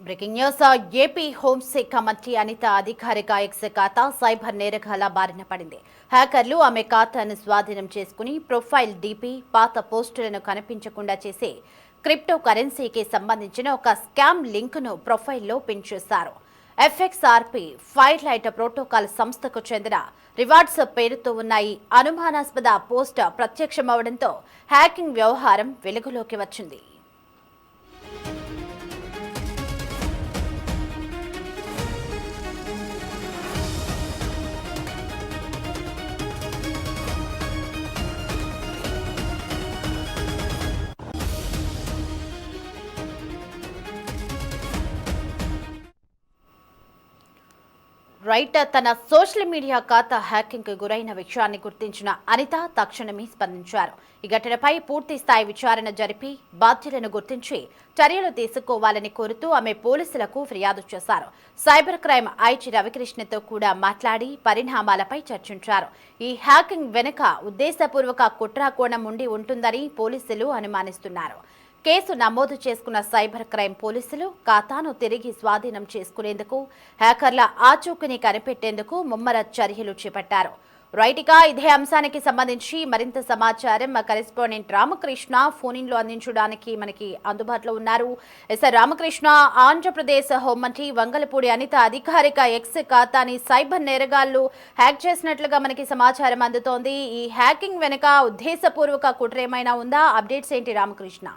Breaking news AP హోంశాఖ మంత్రి అనిత అధికారిక ఎక్స్ ఖాతా సైబర్ నేరగాళ్ల బారిన పడింది. హ్యాకర్లు ఆమె ఖాతాను స్వాధీనం చేసుకుని ప్రొఫైల్ డీపీ, పాత పోస్టులను కనిపించకుండా చేసి క్రిప్టో కరెన్సీకి సంబంధించిన ఒక స్కామ్ లింక్ను ప్రొఫైల్లో పిన్ చేశారు. ఎఫ్ఎక్స్ఆర్పి ఫైర్లైట్ ప్రోటోకాల్ సంస్థకు చెందిన రివార్డ్స్ పేరుతో ఉన్న ఈ అనుమానాస్పద పోస్ట్ ప్రత్యక్షమవడంతో హ్యాకింగ్ వ్యవహారం వెలుగులోకి వచ్చింది. తన సోషల్ మీడియా ఖాతా హ్యాకింగ్ కు గురైన విషయాన్ని గుర్తించిన అనిత తక్షణమే స్పందించారు. ఈ ఘటనపై పూర్తి స్థాయి విచారణ జరిపి బాధ్యులను గుర్తించి చర్యలు తీసుకోవాలని కోరుతూ ఆమె పోలీసులకు ఫిర్యాదు చేశారు. సైబర్ క్రైమ్ ఐజీ రవికృష్ణతో కూడా మాట్లాడి పరిణామాలపై చర్చించారు. ఈ హ్యాకింగ్ వెనుక ఉద్దేశపూర్వక కుట్రకోణం ఉండి ఉంటుందని పోలీసులు అనుమానిస్తున్నారు. కేసు నమోదు చేసుకున్న సైబర్ క్రైమ్ పోలీసులు ఖాతాను తిరిగి స్వాధీనం చేసుకునేందుకు, హ్యాకర్ల ఆచూకీని కనిపెట్టేందుకు ముమ్మర చర్యలు చేపట్టారు. రైట్గా ఇదే అంశానికి సంబంధించి మరింత సమాచారం మా కరెస్పాండెంట్ రామకృష్ణ ఫోన్ లో అందించడానికి మనకి అందుబాటులో ఉన్నారు. రామకృష్ణ, ఆంధ్రప్రదేశ్ హోంమంత్రి వంగలపూడి అనిత అధికారిక ఎక్స్ ఖాతాని సైబర్ నేరగాళ్లు హ్యాక్ చేసినట్లుగా మనకి సమాచారం అందుతోంది. ఈ హ్యాకింగ్ వెనుక ఉద్దేశపూర్వక కుట్ర ఏమైనా ఉందా? అప్డేట్స్ ఏంటి రామకృష్ణ?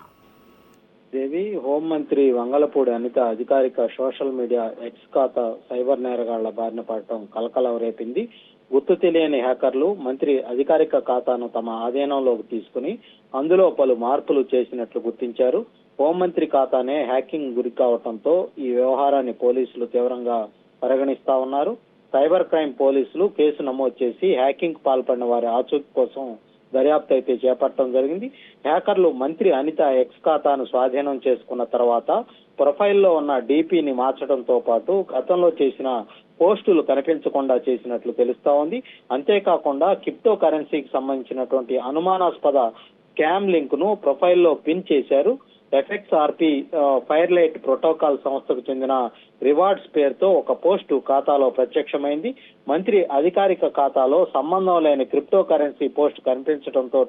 దేవి, హోంమంత్రి వంగలపూడి అనిత అధికారిక సోషల్ మీడియా ఎక్స్ ఖాతా సైబర్ నేరగాళ్ల బారిన పడటం కలకలం రేపింది. గుర్తు తెలియని హ్యాకర్లు మంత్రి అధికారిక ఖాతాను తమ ఆధీనంలోకి తీసుకుని అందులో పలు మార్పులు చేసినట్లు గుర్తించారు. హోంమంత్రి ఖాతానే హ్యాకింగ్ గురి కావడంతో ఈ వ్యవహారాన్ని పోలీసులు తీవ్రంగా పరిగణిస్తా ఉన్నారు. సైబర్ క్రైమ్ పోలీసులు కేసు నమోదు చేసి హ్యాకింగ్ పాల్పడిన వారి ఆచూకీ కోసం దర్యాప్తు అయితే చేపట్టడం జరిగింది. హ్యాకర్లు మంత్రి అనిత ఎక్స్ ఖాతాను స్వాధీనం చేసుకున్న తర్వాత ప్రొఫైల్లో ఉన్న డీపీని మార్చడంతో పాటు గతంలో చేసిన పోస్టులు కనిపించకుండా చేసినట్లు తెలుస్తా ఉంది. అంతేకాకుండా క్రిప్టో కరెన్సీకి సంబంధించినటువంటి అనుమానాస్పద స్కామ్ లింక్ ను ప్రొఫైల్లో పిన్ చేశారు. ఎఫ్ఎక్స్ఆర్పి ఫైర్లైట్ ప్రోటోకాల్ సంస్థకు చెందిన రివార్డ్స్ పేరుతో ఒక పోస్టు ఖాతాలో ప్రత్యక్షమైంది. మంత్రి అధికారిక ఖాతాలో సంబంధం లేని క్రిప్టో కరెన్సీ పోస్ట్ కనిపించడంతో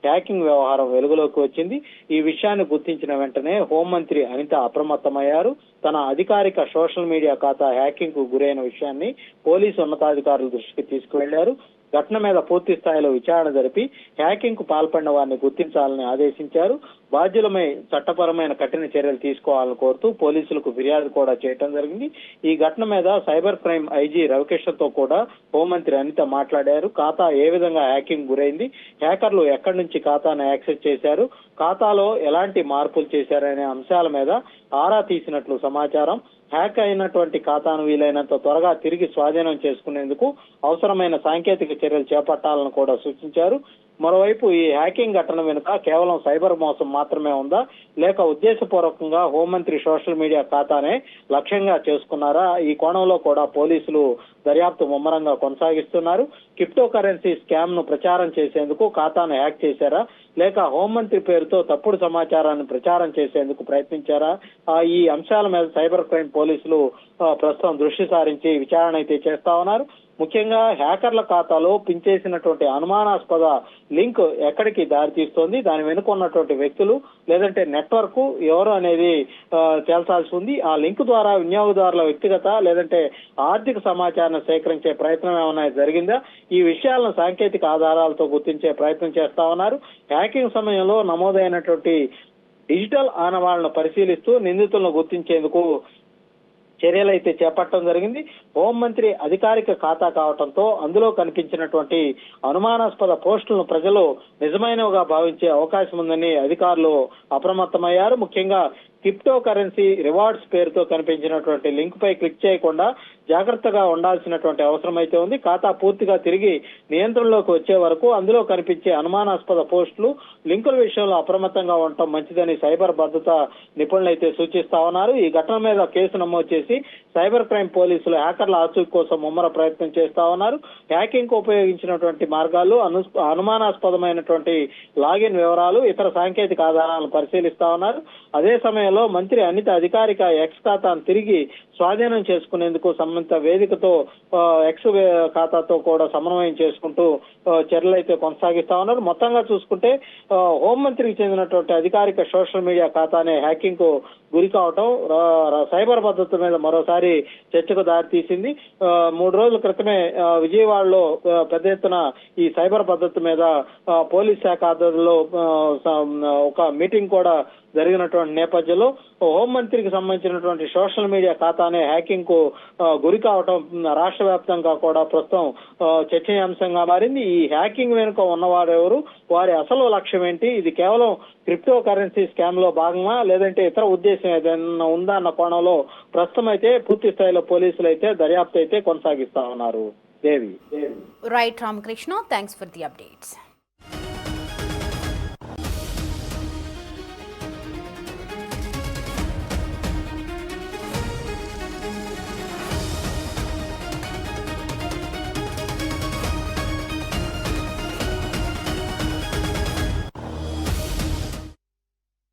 హ్యాకింగ్ వ్యవహారం వెలుగులోకి వచ్చింది. ఈ విషయాన్ని గుర్తించిన వెంటనే హోంమంత్రి అనిత అప్రమత్తమయ్యారు. తన అధికారిక సోషల్ మీడియా ఖాతా హ్యాకింగ్ కు గురైన విషయాన్ని పోలీసు ఉన్నతాధికారుల దృష్టికి తీసుకువెళ్లారు. ఘటన మీద పూర్తి స్థాయిలో విచారణ జరిపి హ్యాకింగ్ కు పాల్పడిన వారిని గుర్తించాలని ఆదేశించారు. బాధ్యులపై చట్టపరమైన కఠిన చర్యలు తీసుకోవాలని కోరుతూ పోలీసులకు ఫిర్యాదు కూడా చేయడం జరిగింది. ఈ ఘటన మీద సైబర్ క్రైమ్ ఐజీ రవికృష్ణతో కూడా హోంమంత్రి అనిత మాట్లాడారు. ఖాతా ఏ విధంగా హ్యాకింగ్ గురైంది, హ్యాకర్లు ఎక్కడి నుంచి ఖాతాను యాక్సెస్ చేశారు, ఖాతాలో ఎలాంటి మార్పులు చేశారనే అంశాల మీద ఆరా తీసినట్లు సమాచారం. హ్యాక్ అయినటువంటి ఖాతాను వీలైనంత త్వరగా తిరిగి స్వాధీనం చేసుకునేందుకు అవసరమైన సాంకేతిక చర్యలు చేపట్టాలని కూడా సూచించారు. మరోవైపు ఈ హ్యాకింగ్ ఘటన వెనుక కేవలం సైబర్ మోసం మాత్రమే ఉందా, లేక ఉద్దేశపూర్వకంగా హోంమంత్రి సోషల్ మీడియా ఖాతానే లక్ష్యంగా చేసుకున్నారా? ఈ కోణంలో కూడా పోలీసులు దర్యాప్తు ముమ్మరంగా కొనసాగిస్తున్నారు. క్రిప్టో కరెన్సీ స్కామ్ ను ప్రచారం చేసేందుకు ఖాతాను హ్యాక్ చేశారా, లేక హోంమంత్రి పేరుతో తప్పుడు సమాచారాన్ని ప్రచారం చేసేందుకు ప్రయత్నించారా? ఈ అంశాల మీద సైబర్ క్రైమ్ పోలీసులు ప్రస్తుతం దృష్టి సారించి విచారణ అయితే చేస్తా ఉన్నారు. ముఖ్యంగా హ్యాకర్ల ఖాతాలో పిన్ చేసినటువంటి అనుమానాస్పద లింక్ ఎక్కడికి దారితీస్తోంది, దాని వెనుక ఉన్నటువంటి వ్యక్తులు లేదంటే నెట్వర్క్ ఎవరు అనేది తేల్చాల్సి ఉంది. ఆ లింక్ ద్వారా వినియోగదారుల వ్యక్తిగత లేదంటే ఆర్థిక సమాచారాన్ని సేకరించే ప్రయత్నం ఏమైనా జరిగిందా? ఈ విషయాలను సాంకేతిక ఆధారాలతో గుర్తించే ప్రయత్నం చేస్తా ఉన్నారు. హ్యాకింగ్ సమయంలో నమోదైనటువంటి డిజిటల్ ఆనవాళ్లను పరిశీలిస్తూ నిందితులను గుర్తించేందుకు చర్యలైతే చేపట్టడం జరిగింది. హోంమంత్రి అధికారిక ఖాతా కావడంతో అందులో కనిపించినటువంటి అనుమానాస్పద పోస్టులను ప్రజలు నిజమైనవిగా భావించే అవకాశం ఉందని అధికారులు అప్రమత్తమయ్యారు. ముఖ్యంగా క్రిప్టో కరెన్సీ రివార్డ్స్ పేరుతో కనిపించినటువంటి లింక్ పై క్లిక్ చేయకుండా జాగ్రత్తగా ఉండాల్సినటువంటి అవసరం అయితే ఉంది. ఖాతా పూర్తిగా తిరిగి నియంత్రణలోకి వచ్చే వరకు అందులో కనిపించే అనుమానాస్పద పోస్టులు, లింకుల విషయంలో అప్రమత్తంగా ఉండటం మంచిదని సైబర్ భద్రతా నిపుణులు అయితే సూచిస్తా ఉన్నారు. ఈ ఘటన మీద కేసు నమోదు చేసి సైబర్ క్రైమ్ పోలీసులు హ్యాకర్ల ఆచూకీ కోసం ముమ్మర ప్రయత్నం చేస్తా ఉన్నారు. హ్యాకింగ్ కు ఉపయోగించినటువంటి మార్గాలు, అనుమానాస్పదమైనటువంటి లాగిన్ వివరాలు, ఇతర సాంకేతిక ఆధారాలను పరిశీలిస్తా ఉన్నారు. అదే సమయంలో నేపథ్యంలో మంత్రి అనిత అధికారిక ఎక్స్ ఖాతాను తిరిగి స్వాధీనం చేసుకునేందుకు సంబంధిత వేదికతో ఎక్స్ ఖాతాతో కూడా సమన్వయం చేసుకుంటూ చర్యలు అయితే కొనసాగిస్తా ఉన్నారు. మొత్తంగా చూసుకుంటే హోంమంత్రికి చెందినటువంటి అధికారిక సోషల్ మీడియా ఖాతానే హ్యాకింగ్ కు గురి కావటం సైబర్ భద్రత మీద మరోసారి చర్చకు దారితీసింది. 3 రోజుల క్రితమే విజయవాడలో పెద్ద ఎత్తున ఈ సైబర్ భద్రత మీద పోలీస్ శాఖ ఆధ్వర్యంలో ఒక మీటింగ్ కూడా జరిగినటువంటి నేపథ్యంలో హోంమంత్రికి సంబంధించినటువంటి సోషల్ మీడియా ఖాతానే హ్యాకింగ్ కు గురి కావటం రాష్ట్ర వ్యాప్తంగా కూడా ప్రస్తుతం చర్చనీయాంశంగా మారింది. ఈ హ్యాకింగ్ వెనుక ఉన్నవారెవరు, వారి అసలు లక్ష్యం ఏంటి, ఇది కేవలం క్రిప్టో కరెన్సీ స్కామ్ లో భాగమా లేదంటే ఇతర ఉద్దేశం ఏదైనా ఉందా అన్న కోణంలో ప్రస్తుతం అయితే పూర్తి స్థాయిలో పోలీసులు అయితే దర్యాప్తు అయితే కొనసాగిస్తా ఉన్నారు. Devi. Right Ramakrishna, thanks for the updates.